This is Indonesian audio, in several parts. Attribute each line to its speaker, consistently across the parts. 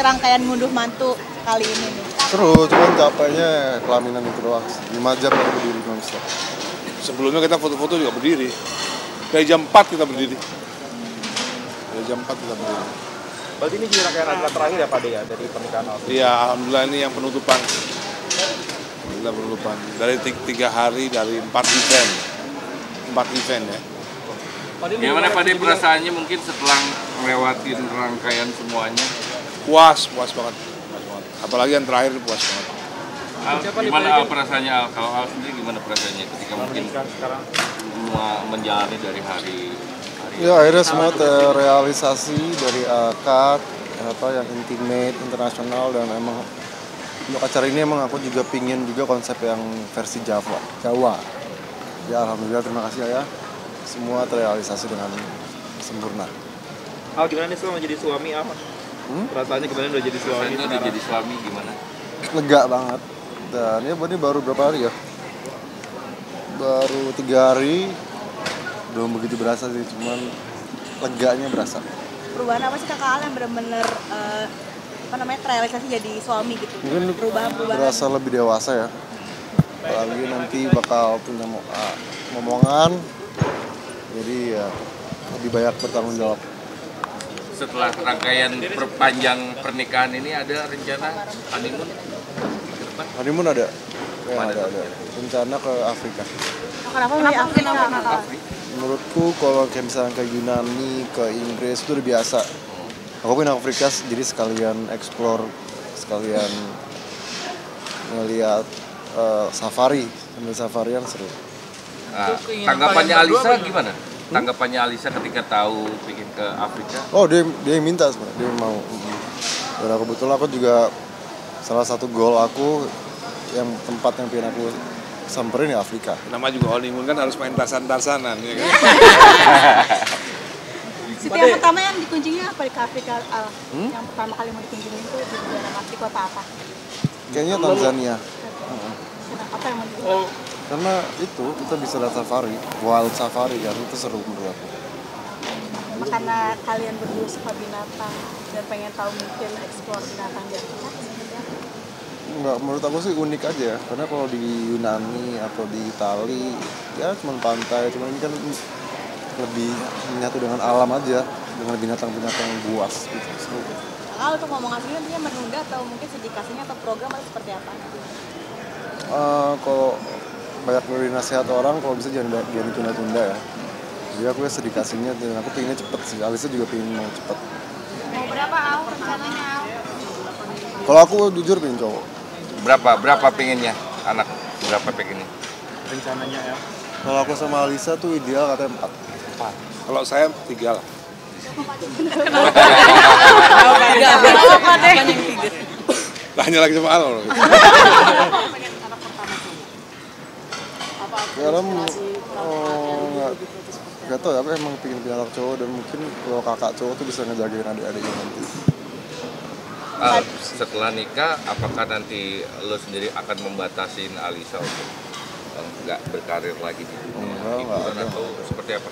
Speaker 1: rangkaian ngunduh mantu kali ini nih?
Speaker 2: Seru, cuman capeknya kelaminan itu doang. 5 jam baru berdiri non-stop.
Speaker 3: Sebelumnya kita foto-foto juga berdiri. Dari jam 4 kita berdiri. Dari jam 4 kita berdiri.
Speaker 4: Berarti ini jadi rangkaian acara terakhir ya Pak De ya dari pernikahan Alfi?
Speaker 3: Iya, alhamdulillah ini yang penutupan. Alhamdulillah penutupan. Dari 3 hari dari 4 event. 4 event ya.
Speaker 5: Gimana Pak De perasaannya mungkin setelah melewatin rangkaian semuanya?
Speaker 3: Puas banget. Apalagi yang terakhir puas banget.
Speaker 5: Gimana perasaannya Al? Kalau Al sendiri gimana perasaannya ketika mungkin semua menjalani dari hari
Speaker 2: Ya akhirnya semua terrealisasi dari akad, yang intimate, internasional, dan emang untuk acara ini emang aku juga pingin juga konsep yang versi Jawa. Ya alhamdulillah, terima kasih ya. Semua terrealisasi dengan sempurna.
Speaker 4: Al, gimana nih selama jadi suami Al? Perasaannya kemarin udah jadi suami.
Speaker 5: udah jadi suami gimana?
Speaker 2: Lega banget. Dan ya ini baru berapa hari ya? Baru 3 hari. Belum begitu berasa sih, cuman leganya berasa.
Speaker 1: Perubahan apa sih Kakak Al yang benar-benar terrealisasi jadi suami gitu?
Speaker 2: Mungkin
Speaker 1: Perubahan.
Speaker 2: berasa lebih dewasa ya. Apalagi nanti bakal punya momongan. Jadi ya lebih banyak bertanggung jawab.
Speaker 5: Setelah rangkaian perpanjang pernikahan ini ada rencana honeymoon?
Speaker 2: Honeymoon ada. Ya, ada. Rencana ke Afrika.
Speaker 1: Kenapa milih Afrika?
Speaker 2: Menurutku kalau kayak misalnya ke Yunani, ke Inggris itu udah biasa. Aku pengen ke Afrika jadi sekalian explore, sekalian ngeliat safari, sambil safarian seru.
Speaker 5: Nah, tanggapannya Alisa gimana? Tanggapannya Alisa ketika tahu ingin ke Afrika?
Speaker 2: Oh dia yang minta sebenarnya, dia mau. Dan kebetulan aku juga salah satu goal aku yang tempat yang pengen aku samperin ya Afrika.
Speaker 3: Nama juga honeymoon kan harus main tarsan-tarsanan ya kan.
Speaker 1: Situ yang pertama yang dikunjungi apa di Afrika Al? Yang pertama kali mau dikunjungi itu di daerah Afrika kota apa?
Speaker 2: Kayaknya Tanzania.
Speaker 1: Apa yang mau dikunjungi?
Speaker 2: Karena itu kita bisa lihat safari, wild safari kan, itu seru menurut aku.
Speaker 1: Karena kalian berdua suka binatang dan pengen tahu mungkin eksplor binatang di Afrika.
Speaker 2: Enggak, menurut aku sih unik aja ya. Karena kalau di Yunani atau di Itali ya cuma pantai, cuma ini kan lebih menyatu dengan alam aja, dengan binatang-binatang buas gitu. Seru.
Speaker 1: Kalau untuk ngomong aslinya dia menunda atau mungkin sedikasinya atau program atau seperti apa?
Speaker 2: Kalau banyak dari nasihat orang kalau bisa jangan ditunda-tunda ya. Jadi aku ya sedikasinya dan aku pengennya cepet sih. Alisa juga pengen mau cepet.
Speaker 1: Mau berapa Al rencananya Al?
Speaker 2: Kalau aku jujur pengen cowok.
Speaker 5: Berapa pengennya anak? Berapa pengennya?
Speaker 4: Rencananya ya.
Speaker 2: Kalau aku sama Alisa tuh ideal katanya 4.
Speaker 3: Kalau saya 3 lah.
Speaker 1: Kenapa deh?
Speaker 3: Tanya lagi sama Al.
Speaker 2: Karena nggak tahu ya, aku emang pengen punya anak cowok dan mungkin kalau kakak cowok tuh bisa ngejagain adik-adiknya nanti.
Speaker 5: Setelah nikah, apakah nanti lo sendiri akan membatasin Alisa untuk nggak berkarir lagi di hiburan atau seperti apa?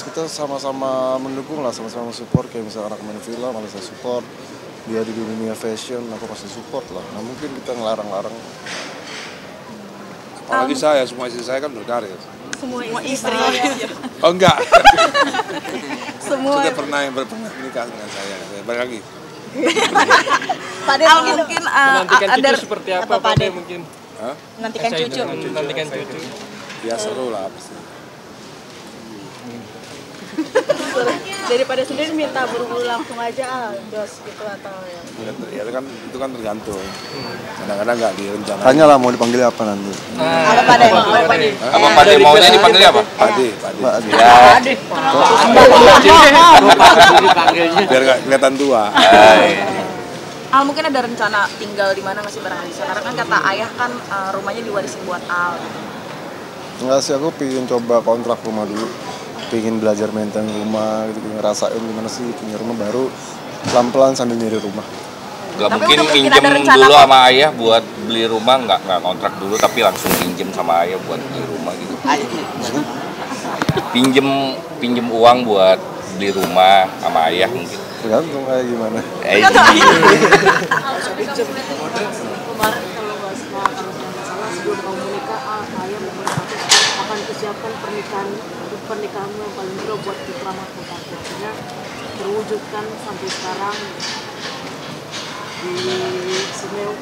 Speaker 2: Kita sama-sama mendukung lah, sama-sama support. Kayak misalnya anak main film, Alisa support. Dia di dunia fashion, aku pasti support lah. Nah mungkin kita ngelarang-larang.
Speaker 3: Apalagi semua istri saya kan berkarir.
Speaker 1: Semua istri.
Speaker 3: Oh enggak.
Speaker 1: Semua.
Speaker 3: Sudah pernah yang menikah dengan saya. Balik lagi.
Speaker 1: Pak De mungkin
Speaker 6: menantikan
Speaker 1: ada
Speaker 6: cucu seperti apa Pak De mungkin?
Speaker 3: Hah?
Speaker 1: Nantikan cucu.
Speaker 6: Menantikan cucu.
Speaker 3: Ya seru lah pasti.
Speaker 1: Daripada sendiri minta buru-buru langsung aja dos gitu atau ya.
Speaker 3: Ya itu kan tergantung. Kadang-kadang nggak direncanain.
Speaker 2: Tanya lah mau dipanggil apa nanti.
Speaker 1: Apa Pak De?
Speaker 5: Apa Pak De maunya dipanggilnya apa?
Speaker 3: Pak De.
Speaker 5: Ya.
Speaker 3: Biar nggak kelihatan tua.
Speaker 1: Al mungkin ada rencana tinggal di mana nggak sih bareng Alisa? Karena kan kata ayah kan rumahnya diwarisin buat Al.
Speaker 2: Enggak sih, aku pengen coba kontrak rumah dulu. Pengen belajar maintain rumah gitu, ngerasain gimana sih punya rumah baru pelan-pelan sambil nyari rumah.
Speaker 5: Gak mungkin pinjem dulu sama ayah buat beli rumah, nggak kontrak dulu tapi langsung pinjem sama ayah buat beli rumah gitu. Pinjem uang buat beli rumah sama ayah mungkin.
Speaker 2: Tergantung kayak gimana.
Speaker 7: Kemarin kalau nggak salah sebelum kamu menikah, ayah akan persiapkan pernikahanmu yang paling dulu buat Putra Mahkota. Akhirnya terwujudkan sampai sekarang di Semewa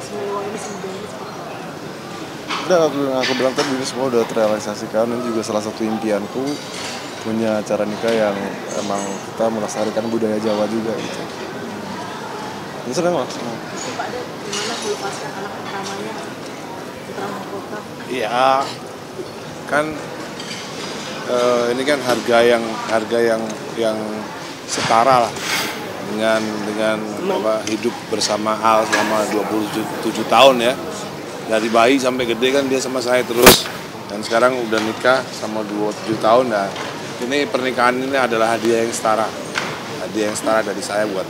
Speaker 7: ini sebenarnya seperti apa?
Speaker 2: Udah aku bilang tadi ini semua udah terrealisasikan. Ini juga salah satu impianku punya acara nikah yang emang kita melestarikan budaya Jawa juga gitu. Ini senang lah.
Speaker 7: Pak Dek, gimana melepaskan anak pertamanya Putra Mahkota?
Speaker 3: Iya, kan ini kan harga yang setara lah dengan apa, hidup bersama Al selama 27 tahun ya. Dari bayi sampai gede kan dia sama saya terus, dan sekarang udah nikah sama 27 tahun. Nah, ini pernikahan ini adalah hadiah yang setara dari saya buat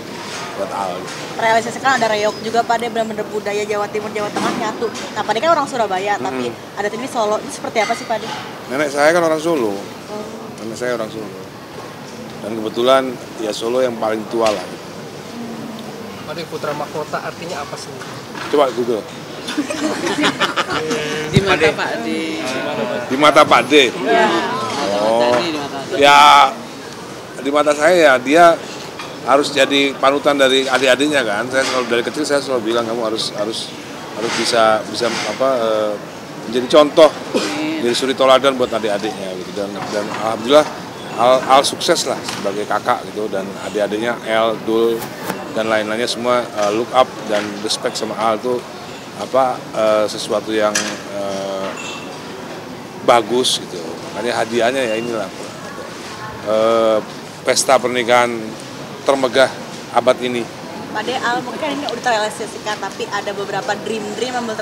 Speaker 3: Al.
Speaker 1: Realisasikan ada reok juga Pak De, benar-benar budaya Jawa Timur Jawa Tengah nyatu. Nah Pak De kan orang Surabaya, tapi ada ini Solo. Ini seperti apa sih Pak De?
Speaker 3: Nenek saya kan orang Solo. Nenek saya orang Solo. Dan kebetulan ya Solo yang paling tua lah.
Speaker 6: Pak De, Putra Mahkota artinya apa sih?
Speaker 3: Coba Google.
Speaker 8: Di mata Pak De.
Speaker 3: Di mata Pak De. Oh. Ya di mata saya ya dia harus jadi panutan dari adik-adiknya kan. Saya selalu dari kecil saya selalu bilang kamu harus bisa menjadi contoh, jadi suri toladan buat adik-adiknya gitu. Dan alhamdulillah Al sukses lah sebagai kakak gitu, dan adik-adiknya El, Dul dan lain-lainnya semua look up dan respect sama Al tuh sesuatu yang bagus gitu. Makanya hadiahnya ya inilah pesta pernikahan termegah abad ini.
Speaker 1: Pak De, Al mungkin ini udah terrealisasikan, tapi ada beberapa dream yang belum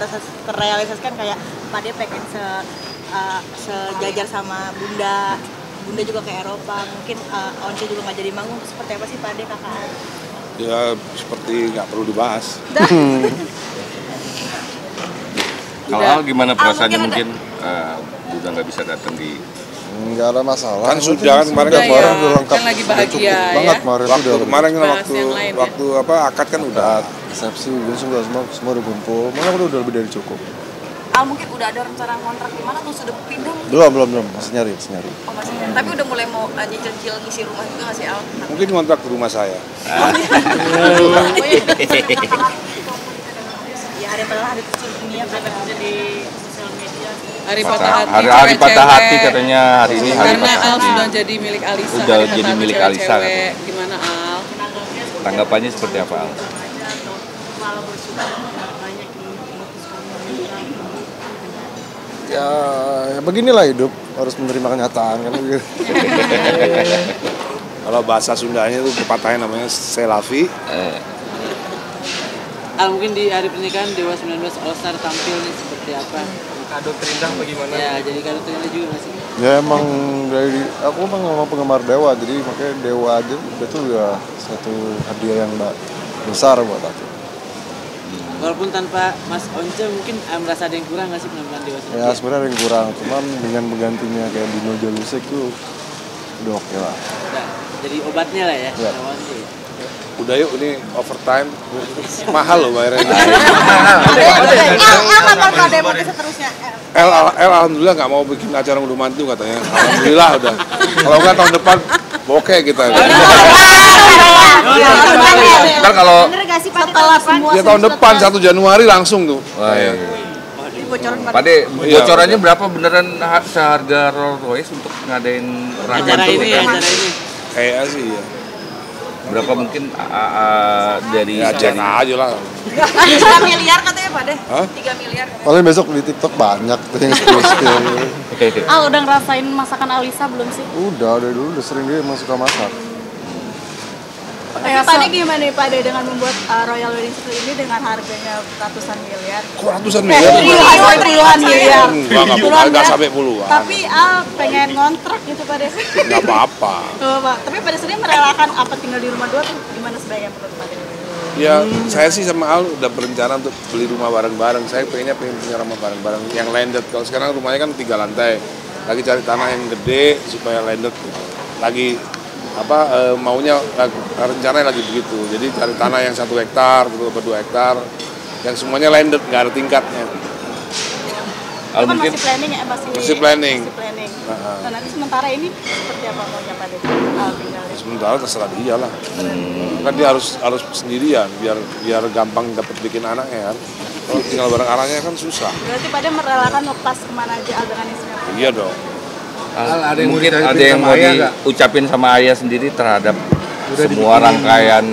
Speaker 1: terrealisasikan, kayak Pak De pengen sejajar sama Bunda juga ke Eropa, mungkin Once juga nggak jadi manggung. Seperti apa sih Pak De, kakak?
Speaker 3: Ya seperti nggak perlu dibahas.
Speaker 5: Kalau gimana perasaannya mungkin udah nggak bisa datang di
Speaker 2: Nggak ada masalah.
Speaker 3: Kan sudah kan kemarin
Speaker 2: udah lengkap.
Speaker 8: Kan lagi bahagia
Speaker 2: cukup
Speaker 8: ya.
Speaker 2: banget kemarin udah.
Speaker 3: Kemarin kan
Speaker 8: Bahas yang lain,
Speaker 3: waktu akad kan udah.
Speaker 2: Resepsi semua udah kumpul. Malah udah lebih dari cukup.
Speaker 1: Al mungkin udah ada rencana kontrak di mana tuh, sudah pindah?
Speaker 2: Belum. Masih nyari.
Speaker 1: Oh masih. Tapi udah mulai mau nyicil ngisi rumah juga nggak sih Al?
Speaker 3: Mungkin kontrak ke rumah saya.
Speaker 1: Ya hari adalah hari kecil dunia kan di sosial media.
Speaker 8: Hari patah hati.
Speaker 5: hari patah hati katanya hari ini hari
Speaker 8: Karena
Speaker 5: patah
Speaker 8: Al
Speaker 5: hati.
Speaker 8: sudah jadi milik Alisa.
Speaker 5: Udah
Speaker 8: hari
Speaker 5: jadi
Speaker 8: patah hati
Speaker 5: milik
Speaker 8: cewek-cewek.
Speaker 5: Alisa, katanya.
Speaker 8: Gimana Al?
Speaker 5: Tanggapannya seperti apa Al?
Speaker 7: Kalau bersyukur banyak yang memutuskan
Speaker 2: Ya beginilah hidup, harus menerima kenyataan kan.
Speaker 3: Kalau bahasa Sundanya itu pepatahnya namanya selavi.
Speaker 8: Al mungkin di hari pernikahan Dewa 19 All Star tampil nih seperti apa?
Speaker 6: Kado terindah bagaimana?
Speaker 8: Ya jadi kado terindah juga nggak sih?
Speaker 2: Ya emang aku memang penggemar Dewa, jadi makanya Dewa aja itu udah satu hadiah yang besar buat aku.
Speaker 8: Walaupun tanpa Mas Once mungkin merasa ada yang kurang nggak sih penampilan Dewa 19?
Speaker 2: Ya sebenarnya ada yang kurang, cuman dengan penggantinya kayak Dino Jalusek tuh udah oke lah.
Speaker 8: Udah, jadi obatnya lah ya.
Speaker 2: Ya.
Speaker 8: Lawan sih.
Speaker 3: Udah yuk, ini overtime. Mahal loh bayarnya.
Speaker 1: Kapan Pak De mau seterusnya?
Speaker 3: El alhamdulillah nggak mau bikin acara unduh mantu katanya. Alhamdulillah udah. Kalau nggak tahun depan bokeh kita.
Speaker 5: Ntar kalau
Speaker 1: Setelah semua
Speaker 3: Ya tahun depan 1 Januari langsung tuh.
Speaker 5: wah, iya.
Speaker 1: bocoran Pak
Speaker 5: Pak De, bocorannya berapa beneran seharga Rolls Royce untuk ngadain
Speaker 8: Acara
Speaker 5: itu?
Speaker 8: ini ya, acara ini.
Speaker 3: Kayaknya sih ya.
Speaker 5: Berapa mungkin dari
Speaker 3: Ya cek aja lah.
Speaker 1: 3 miliar katanya Pak De.
Speaker 3: Hah?
Speaker 1: 3 miliar.
Speaker 2: Paling besok di TikTok banyak tuh yang spill.
Speaker 7: Al udah ngerasain masakan Alisa belum sih?
Speaker 2: Udah dulu udah sering dia emang suka masak.
Speaker 1: Tapi Pak De gimana nih Pak De dengan membuat Royal Wedding Suite ini dengan harganya ratusan miliar?
Speaker 3: Kok ratusan miliar?
Speaker 1: Puluhan miliar.
Speaker 3: Nggak sampai puluhan.
Speaker 1: Tapi Al pengen ngontrak gitu Pak De.
Speaker 3: Nggak apa-apa.
Speaker 1: Tuh, Pak. Tapi Pak De sendiri merelakan apa tinggal di rumah dua tuh gimana sebenarnya menurut Pak De?
Speaker 3: Ya saya sih sama Al udah berencana untuk beli rumah bareng-bareng. Saya pengen punya rumah bareng-bareng yang landed. Kalau sekarang rumahnya kan 3 lantai. Lagi cari tanah yang gede supaya landed. Lagi maunya rencananya lagi begitu. Jadi cari tanah yang 1 hektar gitu, atau 2 hektar, yang semuanya landed, nggak ada tingkatnya.
Speaker 1: Itu kan masih planning ya,
Speaker 3: Masih planning.
Speaker 1: Nah, nanti sementara ini seperti apa maunya Pak Dede? Tinggalnya.
Speaker 3: Sementara terserah dia lah. Kan dia harus sendirian biar gampang dapat bikin anaknya kan. Kalau tinggal bareng anaknya kan susah.
Speaker 1: Berarti Pak Dede merelakan lepas kemana aja organisasinya?
Speaker 3: Iya dong.
Speaker 5: Mungkin ada yang mau diucapin sama ayah sendiri terhadap semua rangkaian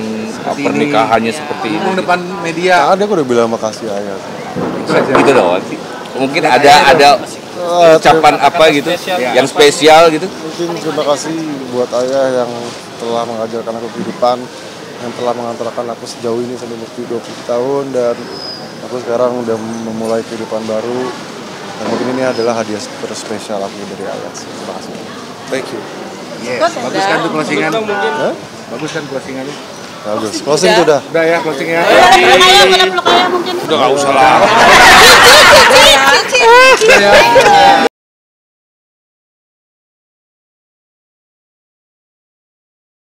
Speaker 5: pernikahannya seperti ini.
Speaker 6: Depan media.
Speaker 2: Ada, aku udah bilang makasih ayah.
Speaker 5: Gitu doang. Mungkin ada ucapan apa gitu yang spesial gitu.
Speaker 2: Mungkin terima kasih buat ayah yang telah mengajarkan aku kehidupan, yang telah mengantarkan aku sejauh ini sampai umur 20 tahun, dan aku sekarang udah memulai kehidupan baru. Dan mungkin ini adalah hadiah terspesial aku dari ayah. Terima kasih. Thank you.
Speaker 6: Bagus kan tuh closingan?
Speaker 2: Hah?
Speaker 6: Bagus kan closingannya?
Speaker 2: Bagus. Closing tuh udah.
Speaker 6: Udah ya closing ya.
Speaker 1: Boleh peluk ayah mungkin.
Speaker 3: Udah nggak usah lah.
Speaker 1: Cici.